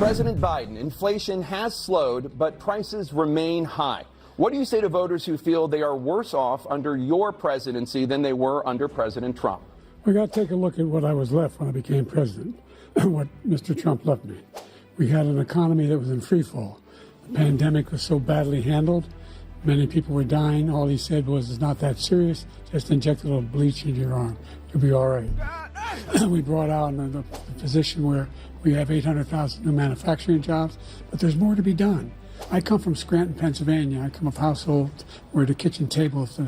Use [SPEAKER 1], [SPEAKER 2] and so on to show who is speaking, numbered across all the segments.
[SPEAKER 1] President Biden, inflation has slowed, but prices remain high. What do you say to voters who feel they are worse off under your presidency than they were under President Trump?
[SPEAKER 2] We got to take a look at what I was left when I became president, what Mr. Trump left me. We had an economy that was in free fall. The pandemic was so badly handled. Many people were dying. All he said was, it's not that serious. Just inject a little bleach into your arm. You'll be all right. We brought out the position where we have 800,000 new manufacturing jobs, but there's more to be done. I come from Scranton, Pennsylvania. I come of households where the kitchen table is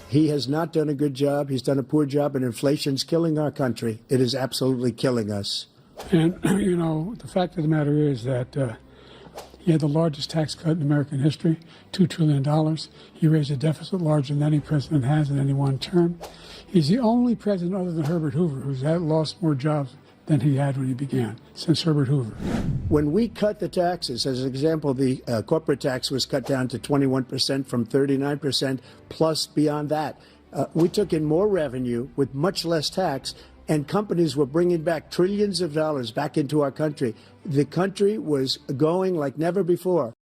[SPEAKER 3] He has not done a good job. He's done a poor job, and inflation's killing our country. It is absolutely killing us.
[SPEAKER 2] And, you know, the fact of the matter is that he had the largest tax cut in American history, $2 trillion. He raised a deficit larger than any president has in any one term. He's the only president other than Herbert Hoover who's lost more jobs than he had when he began, since Herbert Hoover.
[SPEAKER 3] When we cut the taxes, as an example, the corporate tax was cut down to 21% from 39%, plus beyond that. We took in more revenue with much less tax, and companies were bringing back trillions of dollars back into our country. The country was going like never before.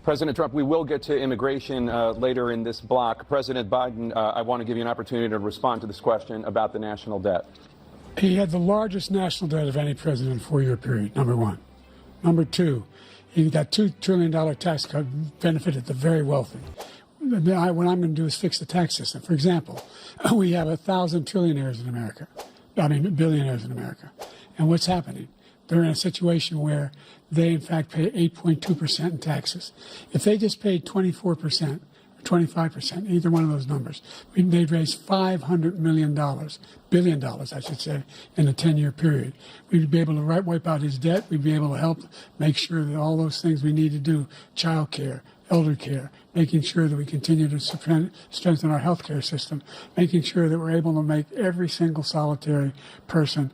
[SPEAKER 1] President Trump, we will get to immigration later in this block. President Biden, I want to give you an opportunity to respond to this question about the national debt.
[SPEAKER 2] He had the largest national debt of any president in a four-year period, number one. Number two, that $2 trillion tax cut benefited the very wealthy. What I'm going to do is fix the tax system. For example, we have 1,000 trillionaires in America. Billionaires in America. And what's happening? They're in a situation where they, in fact, pay 8.2% in taxes. If they just paid 24%, 25%, either one of those numbers, they'd raise $500 billion, I should say, in a 10-year period. We'd be able to wipe out his debt. We'd be able to help make sure that all those things we need to do, child care, elder care, making sure that we continue to strengthen our health care system, making sure that we're able to make every single solitary person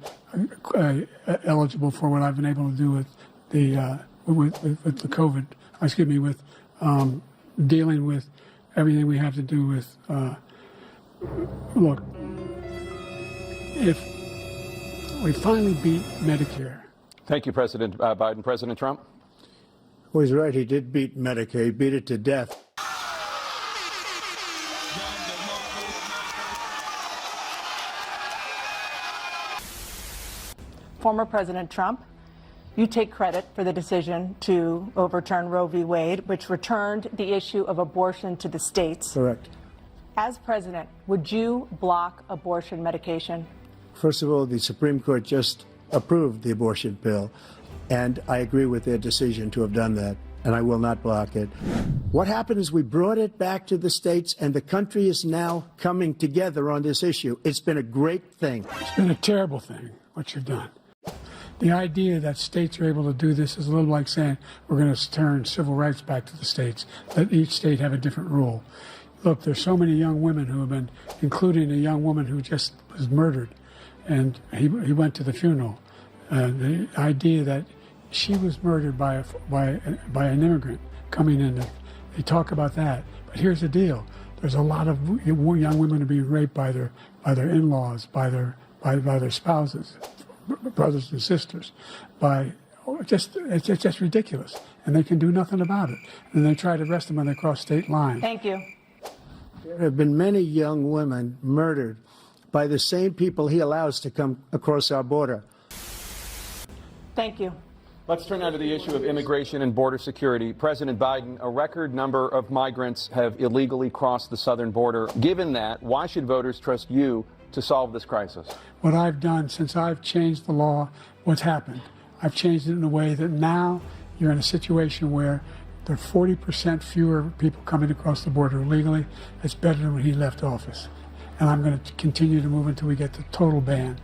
[SPEAKER 2] eligible for what I've been able to do with the COVID, with dealing with everything we have to do with, look, if we finally beat Medicare.
[SPEAKER 1] Thank you, President Biden. President Trump?
[SPEAKER 3] Well, he's right. He did beat Medicare. He beat it to death.
[SPEAKER 4] Former President Trump, you take credit for the decision to overturn Roe v. Wade, which returned the issue of abortion to the states.
[SPEAKER 3] Correct.
[SPEAKER 4] As president, would you block abortion medication?
[SPEAKER 3] First of all, the Supreme Court just approved the abortion bill, and I agree with their decision to have done that, and I will not block it. What happened is we brought it back to the states, and the country is now coming together on this issue. It's been a great thing.
[SPEAKER 2] It's been a terrible thing, what you've done. The idea that states are able to do this is a little like saying we're going to turn civil rights back to the states, let each state have a different rule. Look, there's so many young women who have been, including a young woman who just was murdered, and he went to the funeral. The idea that she was murdered by an immigrant coming in, they talk about that. But here's the deal: there's a lot of young women who are being raped by their in-laws, by their spouses, brothers and sisters, it's just ridiculous, and they can do nothing about it. And they try to arrest them when they cross state lines.
[SPEAKER 4] Thank you.
[SPEAKER 3] There have been many young women murdered by the same people he allows to come across our border.
[SPEAKER 4] Thank you.
[SPEAKER 1] Let's turn now to the issue of immigration and border security. President Biden, a record number of migrants have illegally crossed the southern border. Given that, why should voters trust you to solve this crisis?
[SPEAKER 2] What I've done since I've changed the law, what's happened? I've changed it in a way that now you're in a situation where there are 40% fewer people coming across the border illegally. That's better than when he left office. And I'm going to continue to move until we get the total ban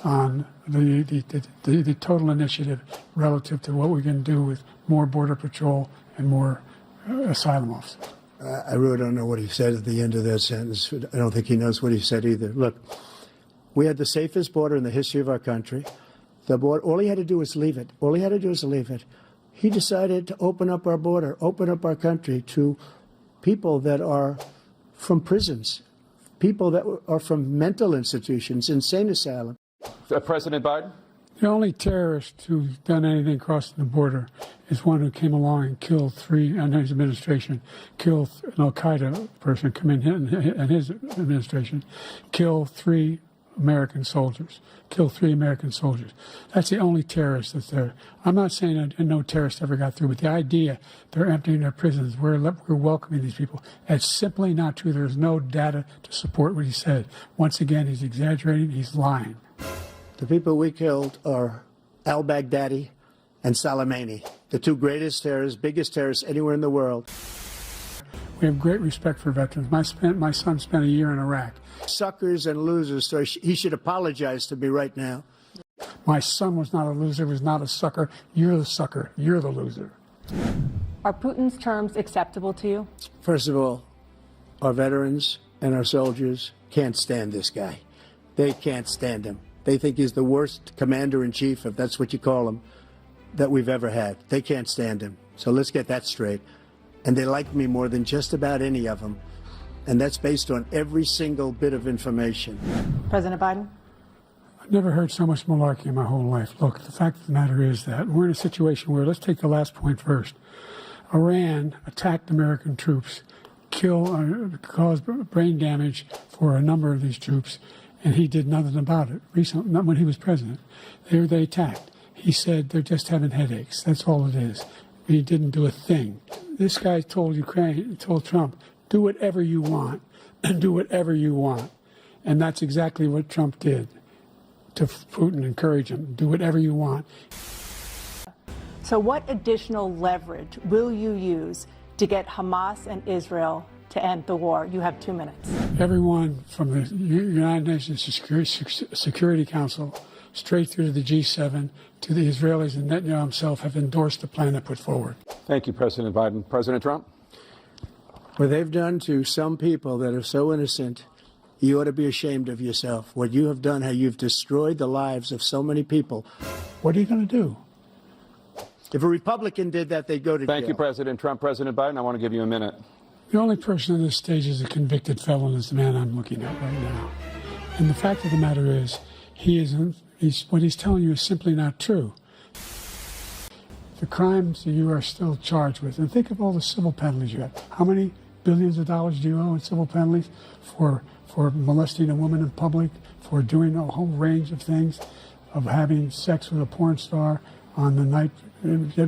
[SPEAKER 2] on the total initiative relative to what we can do with more border patrol and more asylum officers.
[SPEAKER 3] I really don't know what he said at the end of that sentence. I don't think he knows what he said either. Look, we had the safest border in the history of our country. The border, all he had to do was leave it. All he had to do was leave it. He decided to open up our border, open up our country to people that are from prisons, people that are from mental institutions, insane asylum.
[SPEAKER 1] President Biden?
[SPEAKER 2] The only terrorist who's done anything crossing the border is one who came along and killed three, and his administration, killed an al-Qaeda person come in and his administration, killed three American soldiers. That's the only terrorist that's there. I'm not saying that no terrorist ever got through, but the idea they're emptying their prisons, we're welcoming these people, that's simply not true. There's no data to support what he said. Once again, he's exaggerating, he's lying.
[SPEAKER 3] The people we killed are al-Baghdadi and Soleimani, the two greatest terrorists, biggest terrorists anywhere in the world.
[SPEAKER 2] We have great respect for veterans. My son spent a year in Iraq.
[SPEAKER 3] Suckers and losers, so he should apologize to me right now.
[SPEAKER 2] My son was not a loser, was not a sucker. You're the sucker. You're the loser.
[SPEAKER 4] Are Putin's terms acceptable to you?
[SPEAKER 3] First of all, our veterans and our soldiers can't stand this guy. They can't stand him. They think he's the worst commander-in-chief, if that's what you call him, that we've ever had. They can't stand him. So let's get that straight. And they like me more than just about any of them. And that's based on every single bit of information.
[SPEAKER 4] President Biden?
[SPEAKER 2] I've never heard so much malarkey in my whole life. Look, the fact of the matter is that we're in a situation where, let's take the last point first. Iran attacked American troops, caused brain damage for a number of these troops, and he did nothing about it. Recently, not when he was president. They attacked. He said they're just having headaches. That's all it is. He didn't do a thing. This guy told Trump, do whatever you want, and do whatever you want. And that's exactly what Trump did to Putin, encourage him, do whatever you want.
[SPEAKER 4] So what additional leverage will you use to get Hamas and Israel to end the war? You have 2 minutes.
[SPEAKER 2] Everyone from the United Nations Security Council straight through to the G7 to the Israelis and Netanyahu himself have endorsed the plan that put forward.
[SPEAKER 1] Thank you, President Biden. President Trump?
[SPEAKER 3] What they've done to some people that are so innocent, you ought to be ashamed of yourself. What you have done, how you've destroyed the lives of so many people.
[SPEAKER 2] What are you going to do?
[SPEAKER 3] If a Republican did that, they'd go to jail.
[SPEAKER 1] Thank you, President Trump. President Biden, I want to give you a minute.
[SPEAKER 2] The only person on this stage is a convicted felon is the man I'm looking at right now. And the fact of the matter is, what he's telling you is simply not true. The crimes that you are still charged with, and think of all the civil penalties you have. How many billions of dollars do you owe in civil penalties for molesting a woman in public, for doing a whole range of things, of having sex with a porn star on the night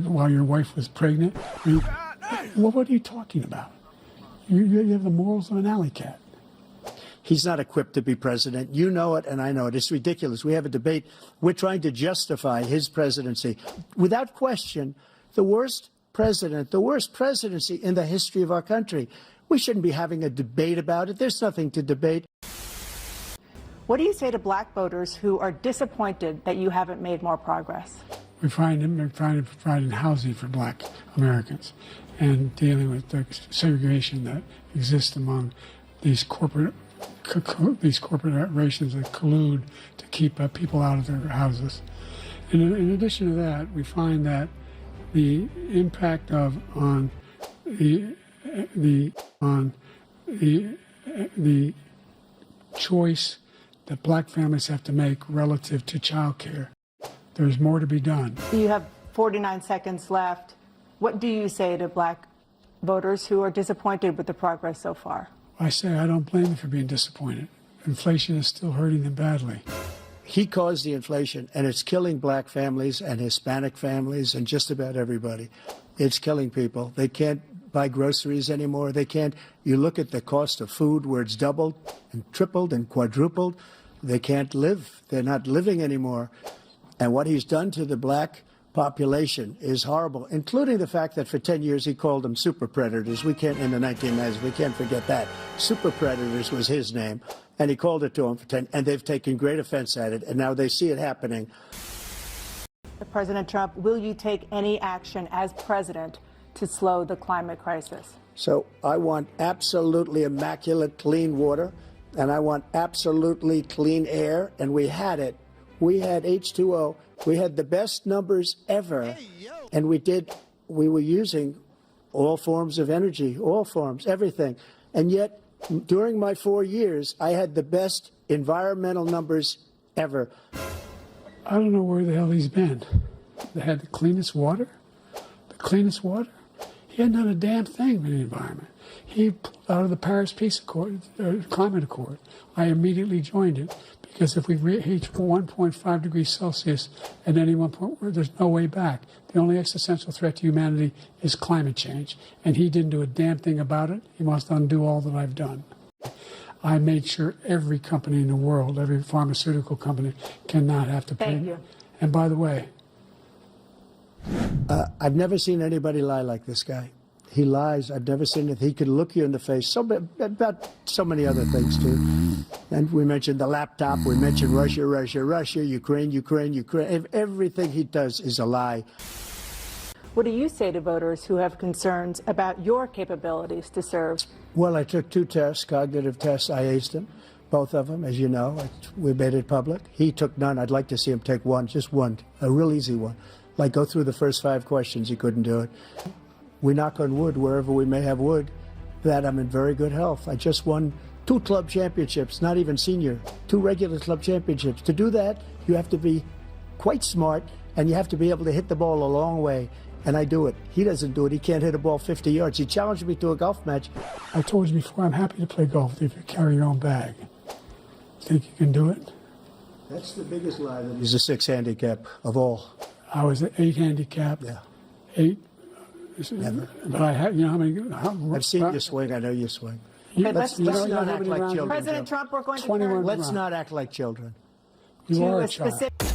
[SPEAKER 2] while your wife was pregnant? I mean, what are you talking about? You have the morals of an alley cat.
[SPEAKER 3] He's not equipped to be president. You know it, and I know it. It's ridiculous. We have a debate. We're trying to justify his presidency. Without question, the worst president, the worst presidency in the history of our country. We shouldn't be having a debate about it. There's nothing to debate.
[SPEAKER 4] What do you say to black voters who are disappointed that you haven't made more progress?
[SPEAKER 2] We're trying to provide housing for black Americans and dealing with the segregation that exists among these corporations that collude to keep people out of their houses. And in addition to that, we find that the impact on the choice that black families have to make relative to child care. There's more to be done.
[SPEAKER 4] You have 49 seconds left. What do you say to black voters who are disappointed with the progress so far?
[SPEAKER 2] I say I don't blame them for being disappointed. Inflation is still hurting them badly.
[SPEAKER 3] He caused the inflation, and it's killing black families and Hispanic families and just about everybody. It's killing people. They can't buy groceries anymore. They can't. You look at the cost of food where it's doubled and tripled and quadrupled. They can't live. They're not living anymore. And what he's done to the black population is horrible, including the fact that for 10 years he called them super predators. We can't, in the 1990s, we can't forget that. Super predators was his name, and he called it to them for 10, and they've taken great offense at it, and now they see it happening.
[SPEAKER 4] President Trump, will you take any action as president to slow the climate crisis?
[SPEAKER 3] So I want absolutely immaculate clean water, and I want absolutely clean air, and we had it. We had H2O. We had the best numbers ever, and we were using all forms of energy, all forms, everything. And yet, during my 4 years, I had the best environmental numbers ever.
[SPEAKER 2] I don't know where the hell he's been. They had the cleanest water. The cleanest water. He hadn't done a damn thing with the environment. He pulled out of the Paris Peace Accord, Climate Accord. I immediately joined it because if we reach 1.5 degrees Celsius at any one point, there's no way back. The only existential threat to humanity is climate change, and he didn't do a damn thing about it. He must undo all that I've done. I made sure every company in the world, every pharmaceutical company, cannot have to pay.
[SPEAKER 4] Thank you.
[SPEAKER 2] And by the way,
[SPEAKER 3] I've never seen anybody lie like this guy. He lies. I've never seen it. He could look you in the face about so many other things, too. And we mentioned the laptop. We mentioned Russia, Ukraine. Everything he does is a lie.
[SPEAKER 4] What do you say to voters who have concerns about your capabilities to serve?
[SPEAKER 3] Well, I took 2 tests, cognitive tests. I aced them, both of them, as you know. We made it public. He took none. I'd like to see him take one, just one, a real easy one. Like go through the first 5 questions. He couldn't do it. We knock on wood wherever we may have wood, that I'm in very good health. I just won 2 club championships, not even senior, 2 regular club championships. To do that, you have to be quite smart, and you have to be able to hit the ball a long way. And I do it. He doesn't do it. He can't hit a ball 50 yards. He challenged me to a golf match.
[SPEAKER 2] I told you before, I'm happy to play golf if you carry your own bag. Think you can do it?
[SPEAKER 3] That's the biggest lie, that he's a 6 handicap of all.
[SPEAKER 2] I was an 8 handicap.
[SPEAKER 3] Yeah.
[SPEAKER 2] 8.
[SPEAKER 3] Never.
[SPEAKER 2] But I had, you know how many?
[SPEAKER 3] I've seen you swing. I know you swing.
[SPEAKER 4] Okay,
[SPEAKER 3] Let's not act like children.
[SPEAKER 4] President Trump, we're going to
[SPEAKER 2] 21
[SPEAKER 4] turn
[SPEAKER 3] Let's not act like children.
[SPEAKER 2] You
[SPEAKER 4] to
[SPEAKER 2] are
[SPEAKER 4] a
[SPEAKER 2] a child.
[SPEAKER 4] specific.